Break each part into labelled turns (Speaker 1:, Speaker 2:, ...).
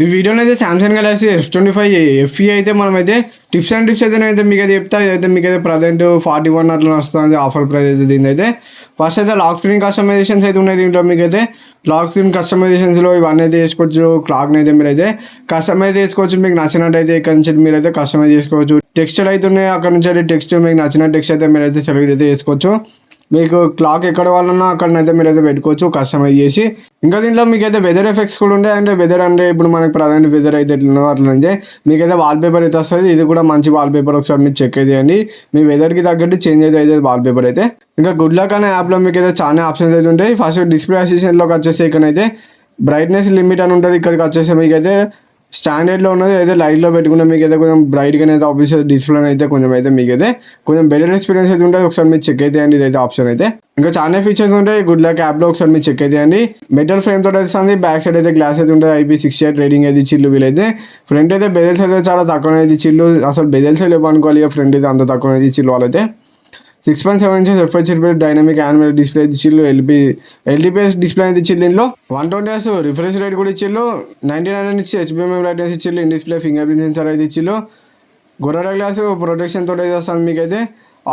Speaker 1: ఈ వీడియోలో అయితే సామ్సంగ్ గెలాక్సీ S25 FE అయితే మనమైతే టిప్స్ అండ్ టిప్స్ అయితే మీకు అయితే చెప్తా. ఇదైతే మీకు అయితే ప్రజెంట్ 41 అట్లా వస్తుంది ఆఫర్ ప్రైస్ అయితే దీని అయితే. ఫస్ట్ అయితే లాక్ స్క్రీన్ కస్టమైజేషన్స్ అయితే ఉన్నాయి దీంట్లో. మీకు అయితే లాక్ స్క్రీన్ కస్టమైజేషన్స్లో ఇవన్నీ అయితే చేసుకోవచ్చు. క్లాక్ని అయితే మీరైతే కస్టమైజ్ చేసుకోవచ్చు. మీకు నచ్చినట్టయితే ఇక్కడ నుంచి మీరైతే కస్టమైజ్ చేసుకోవచ్చు. టెక్స్టైల్ అయితే ఉన్నాయి, అక్కడ నుంచి అయితే టెక్స్ట్ మీకు నచ్చిన టెక్స్ట్ అయితే మీరైతే సెలెక్ట్ అయితే చేసుకోవచ్చు. మీకు క్లాక్ ఎక్కడ వాళ్ళన్నా అక్కడనైతే మీరు అయితే పెట్టుకోవచ్చు కస్టమైజ్ చేసి. ఇంకా దీంట్లో మీకు అయితే వెదర్ ఎఫెక్ట్స్ కూడా ఉంటాయి. అంటే వెదర్ అంటే ఇప్పుడు మనకి ప్రజెంట్ వెదర్ అయితే ఎట్లా అట్లా అయితే మీకైతే వాల్పేపర్ అయితే వస్తుంది. ఇది కూడా మంచి వాల్పేపర్, ఒకసారి మీరు చెక్ చేయండి. మీ వెదర్కి తగ్గట్టు చేంజ్ అయితే వాల్పేపర్ అయితే. ఇంకా గుడ్ లక్ అనే యాప్లో మీకు అయితే చాలా ఆప్షన్స్ అయితే ఉంటాయి. ఫస్ట్ డిస్ప్లే అసిస్టెంట్లోకి వచ్చేసి ఇక్కడైతే బ్రైట్నెస్ లిమిట్ అని ఉంటుంది. ఇక్కడికి వచ్చేసి మీకు అయితే స్టాండర్డ్లో ఉన్నది అయితే లైట్లో పెట్టుకున్న మీకు అయితే కొంచెం బ్రైట్గా అయితే ఆఫీషియల్ డిస్ప్లే అయితే కొంచెం అయితే మీకు అయితే కొంచెం బెటర్ ఎక్స్పీరియన్స్ అయితే ఉంటుంది. ఒకసారి మీరు చెక్ అయితే అండి, ఇదైతే ఆప్షన్ అయితే. ఇంకా చాలా ఫీచర్స్ ఉంటాయి గుడ్ లక్ యాప్లో, ఒకసారి మీరు చెక్ అయితే అండి. మెటల్ ఫ్రేమ్ తోటి వస్తుంది. బ్యాక్ సైడ్ అయితే గ్లాస్ అయితే ఉంటుంది. IP68 రేటింగ్ అయితే ఇచ్చిల్లు వీలైతే. ఫ్రంట్ అయితే బెజల్స్ అయితే చాలా తక్కువ అయితే ఇచ్చిల్లు. అసలు బెజల్స్ లేవు అనుకోవాలి, ఫ్రంట్ అయితే అంత తక్కువ అయితే ఇచ్చిల్లు వాళ్ళైతే. 6.7 inches FHD dynamic AMOLED display ఇచ్చిల్లు. LTPS డిస్ప్లే అయితే ఇచ్చిల్లు. దీంట్లో 120 Hz రిఫ్రెష్ రేట్ కూడా ఇచ్చిల్లు. 99 inch HBM బ్రైట్నెస్ ఇచ్చిల్లు. In display fingerprint sensor అయితే ఇచ్చిల్లు. గొర్రెల గ్లాస్ ప్రొటెక్షన్ తోటి అయితే వస్తుంది. మీకైతే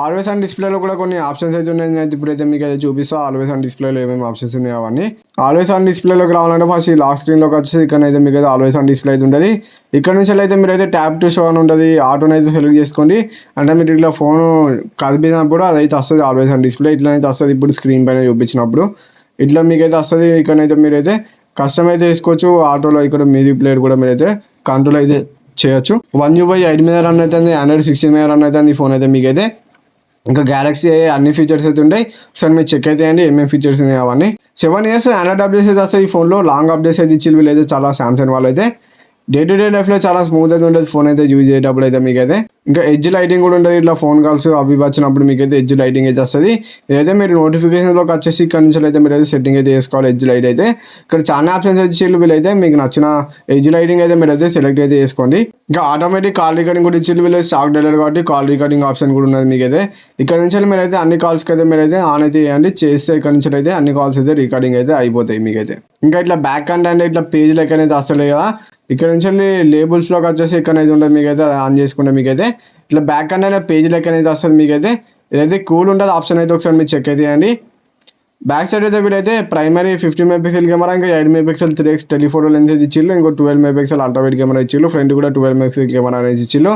Speaker 1: ఆల్వేస్ ఆన్ డిస్ప్లేలో కూడా కొన్ని ఆప్షన్స్ అయితే ఉన్నాయి. నేను ఇప్పుడైతే మీకు అయితే చూపిస్తాను ఆల్వేస్ ఆన్ డిస్ప్లేలో ఏమేమి ఆప్షన్స్ ఉన్నాయి అవన్నీ. ఆల్వేస్ ఆన్ డిస్ప్లేలోకి రావాలంటే ఫస్ట్ ఈ లాక్ స్క్రీన్లోకి వచ్చేసి ఇక్కడ అయితే మీకు అయితే ఆల్వేస్ ఆన్ డిస్ప్లే అయితే ఉంటుంది. ఇక్కడ నుంచి అయితే మీరు అయితే ట్యాప్ టు షో అని ఉంటుంది. ఆటోని అయితే సెలెక్ట్ చేసుకోండి. అంటే మీరు ఇట్లా ఫోన్ కదిపినప్పుడు అదైతే వస్తుంది ఆల్వేస్ ఆన్ డిస్ప్లే. ఇట్లా అయితే వస్తుంది ఇప్పుడు స్క్రీన్ పైన చూపించినప్పుడు ఇట్లా మీకైతే వస్తుంది. ఇక్కడైతే మీరైతే కస్టమైజ్ చేసుకోవచ్చు. ఆటోలో ఇక్కడ మ్యూజిక్ ప్లేయర్ కూడా మీరైతే కంట్రోల్ అయితే చేయొచ్చు. 1UI 8 మీద రన్ అవుతుంది. Android 16 మీద రన్ అవుతుంది ఈ ఫోన్ అయితే మీకైతే. ఇంకా గ్యాలక్సీ అన్ని ఫీచర్స్ అయితే ఉంటాయి. ఒకసారి మీరు చెక్ అయితే అండి ఏమేమి ఫీచర్స్ ఉన్నాయి అవన్నీ. 7 years Android అప్డేట్స్ అయితే వస్తాయి ఈ ఫోన్లో. లాంగ్ అప్డేట్స్ అయితే ఇచ్చి వీళ్ళైతే చాలా సామ్సంగ్ వాళ్ళు అయితే. డే టు డే లైఫ్లో చాలా స్మూత్ అయితే ఉంటుంది ఫోన్ అయితే యూజ్ చేసేటప్పుడు అయితే మీకైతే. ఇంకా ఎడ్జ్ లైటింగ్ కూడా ఉంటుంది. ఇట్లా ఫోన్ కాల్స్ అవి వచ్చినప్పుడు మీకైతే ఎడ్జ్ లైటింగ్ అయితే వస్తుంది. ఇదైతే మీరు నోటిఫికేషన్లోకి వచ్చేసి ఇక్కడ నుంచి అయితే మీరు అయితే సెట్టింగ్ అయితే చేసుకోవాలి ఎడ్జ్ లైట్ అయితే. ఇక్కడ చాలా ఆప్షన్స్ అయితే వీళ్ళైతే మీకు నచ్చిన ఎడ్జ్ లైటింగ్ అయితే మీరు అయితే సెలెక్ట్ అయితే చేసుకోండి. ఇంకా ఆటోమేటిక్ కాల్ రికార్డింగ్ కూడా ఇచ్చి వీళ్ళు స్టాక్ డెలివరీ కాబట్టి కాల్ రికార్డింగ్ ఆప్షన్ కూడా ఉన్నది మీకైతే. ఇక్కడ నుంచి మీరైతే అన్ని కాల్స్కి అయితే మీరైతే ఆన్ అయితే చేయండి. చేస్తే ఇక్కడ నుంచి అయితే అన్ని కాల్స్ అయితే రికార్డింగ్ అయితే అయిపోతాయి మీకైతే. ఇంకా ఇట్లా బ్యాక్ అంటే ఇట్లా పేజ్ లెక్క అయితే వస్తలేదు కదా. ఇక్కడ నుంచి లేబుల్స్లోకి వచ్చేసి ఇక్కడ అయితే ఉంటుంది మీకైతే ఆన్ చేసుకుంటే మీకైతే ఇట్లా బ్యాక్ అంటే పేజ్ లెక్క అయితే వస్తుంది మీకైతే. ఇదైతే కూల్ ఉంటుంది ఆప్షన్ అయితే ఒకసారి మీరు చెక్ అయితే చేయండి. బ్యాక్ సైడ్ అయితే వీళ్ళైతే ప్రైమరీ 50 MP కెమెరా, ఇంకా 8 MP 3x టెలిఫోటో లెన్స్ అయితే ఇచ్చిల్లు. ఇంకో 12 MP అల్ట్రావైడ్ కెమెరా ఇచ్చిల్లు. ఫ్రంట్ కూడా 12 MP కెమెరా అనేది ఇచ్చిల్లు.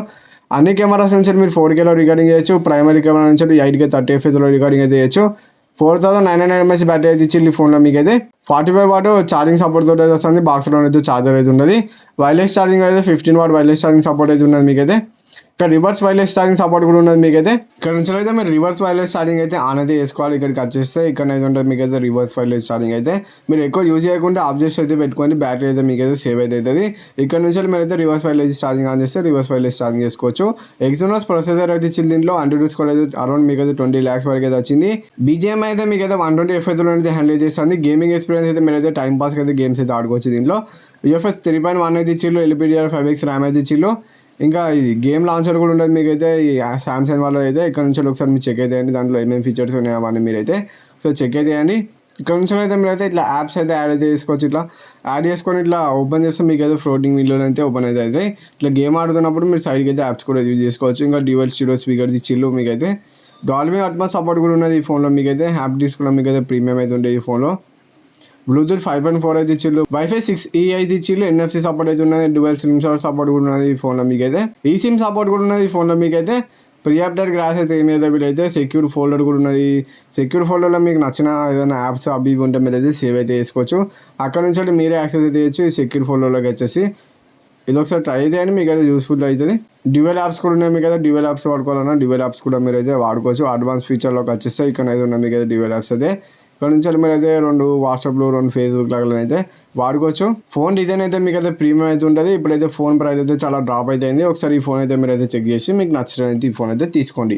Speaker 1: అన్ని కెమెరాస్ నుంచి మీరు 4Kలో రికార్డింగ్ చేయొచ్చు. ప్రైమరీ కెమెరా నుంచి 8K 30fps రికార్డింగ్ అయితే చేయొచ్చు. 4999 mAh బ్యాటరీ అయితే ఇచ్చింది ఈ ఫోన్లో మీకైతే. 45 watt ఛార్జింగ్ సపోర్ట్ తోటి అయితే వస్తుంది. బాక్స్లో అయితే ఛార్జర్ అయితే ఉన్నది. వైర్లెస్ ఛార్జింగ్ అయితే 15 watt వైర్లెస్ ఛార్జింగ్ సపోర్ట్ అయితే ఉన్నది మీకైతే. ఇక్కడ రివర్స్ వైర్లెస్ ఛార్జింగ్ సపోర్ట్ కూడా ఉన్నది మీకైతే. ఇక్కడ నుంచి అయితే మీరు రివర్స్ వైర్లెస్ ఛార్జింగ్ అయితే ఆన్ అయితే చేసుకోవాలి. ఇక్కడికి వచ్చేస్తే ఇక్కడ అయితే ఉంటుంది మీకైతే రివర్స్ వైర్లెస్ ఛార్జింగ్ అయితే. మీరు ఎక్కువ యూజ్ చేయకుండా ఆఫ్ చేసి అయితే పెట్టుకోండి. బ్యాటరీ అయితే మీకైతే సేవ్ అయితే అవుతుంది. ఇక్కడ నుంచి మీరు అయితే రివర్స్ వైర్లెస్ ఛార్జింగ్ ఆన్ చేస్తే రివర్స్ వైర్లెస్ ఛార్జింగ్ చేసుకోవచ్చు. ఎక్స్టర్నల్ ప్రొసెసర్ అయితే ఇచ్చింది దీంట్లో. అండ్రాయిడ్ స్కోర్ అయితే అరౌండ్ మీకైతే 20 lakhs వరకు అయితే వచ్చింది. BGM అయితే మీకైతే 120 FPS అయితే హ్యాండిల్ చేస్తుంది. గేమింగ్ ఎక్స్పీరియన్స్ అయితే మీరైతే టైం పాస్కి అయితే గేమ్స్ అయితే ఆడుకోవచ్చు దీంట్లో. UFS 3.1 అయితే ఇచ్చిల్లు. LPDDR5X ర్యామ్ అయితే ఇచ్చిల్లు. ఇంకా ఇది గేమ్ లాంచర్ కూడా ఉంటుంది మీకైతే ఈ సామ్సంగ్ వాళ్ళు అయితే. ఇక్కడ నుంచి ఒకసారి మీరు చెక్ అయితే అండి దాంట్లో ఏమేమి ఫీచర్స్ ఉన్నాయి అవన్నీ మీరైతే సో చెక్ అయితే అండి. ఇక్కడ నుంచి అయితే మీరైతే ఇట్లా యాప్స్ అయితే యాడ్ అయితే చేసుకోవచ్చు. ఇట్లా యాడ్ చేసుకొని ఇట్లా ఓపెన్ చేస్తే మీకు అయితే ఫ్లోటింగ్ విండోలో అయితే ఓపెన్ అయితే అవుతాయి. ఇట్లా గేమ్ ఆడుతున్నప్పుడు మీరు సైడ్కి అయితే యాప్స్ కూడా యూజ్ చేసుకోవచ్చు. ఇంకా డ్యూయల్ స్టీరియో స్పీకర్ ఇచ్చిల్లు మీకైతే. డాల్బీ అట్మాస్ సపోర్ట్ కూడా ఉన్నది ఈ ఫోన్లో మీకైతే. హ్యాప్ డిస్క్ కూడా మీకైతే ప్రీమియం అయితే ఉంటాయి ఈ ఫోన్లో. బ్లూటూత్ 5.4 అయితే ఇచ్చిల్లు. వైఫై 6E అయితే ఇచ్చిల్లు. NFC సపోర్ట్ అయితే ఉన్నది. డ్యూయల్ సిమ్ సపోర్ట్ కూడా ఉన్నది ఈ ఫోన్లో మీకైతే. ఈ సిమ్ సపోర్ట్ కూడా ఉన్నది ఈ ఫోన్లో మీకైతే. ప్రీ అప్డేట్ గ్లాస్ అయితే ఏమి అయితే వీళ్ళైతే. సెక్యూర్ ఫోల్డర్ కూడా ఉన్నది. సెక్యూర్ ఫోల్డర్లో మీకు నచ్చిన ఏదైనా యాప్స్ అవి ఉంటే మీరు అయితే సేవ్ అయితే చేసుకోవచ్చు. అక్కడ నుంచి మీరే యాక్సెస్ అయితే చేయొచ్చు ఈ సెక్యూర్ ఫోల్డర్లోకి వచ్చేసి. ఇది ఒకసారి ట్రై చేయండి, మీకు అయితే యూస్ఫుల్ అవుతుంది. డ్యూయల్ యాప్స్ కూడా ఉన్నాయి మీకు అయితే. డ్యూయల్ యాప్స్ వాడుకోవాలన్నా డ్యూయల్ యాప్స్ కూడా మీరు అయితే వాడుకోవచ్చు. అడ్వాన్స్ ఫీచర్లోకి వచ్చేస్తే ఇక్కడ అయితే ఉన్నాయి మీకు అయితే డ్యూయల్ యాప్స్ అయితే. ఇక్కడ నుంచి మీరు అయితే 2 వాట్సాప్లో 2 ఫేస్బుక్ లాగా అయితే వాడుకోవచ్చు. ఫోన్ డిజైన్ అయితే మీకు అయితే ప్రీమియం అయితే ఉంటుంది. ఇప్పుడైతే ఫోన్ ప్రైస్ అయితే చాలా డ్రాప్ అయితే అయింది. ఒకసారి ఈ ఫోన్ అయితే మీరు అయితే చెక్ చేసి మీకు నచ్చినట్టు ఈ ఫోన్ అయితే తీసుకోండి.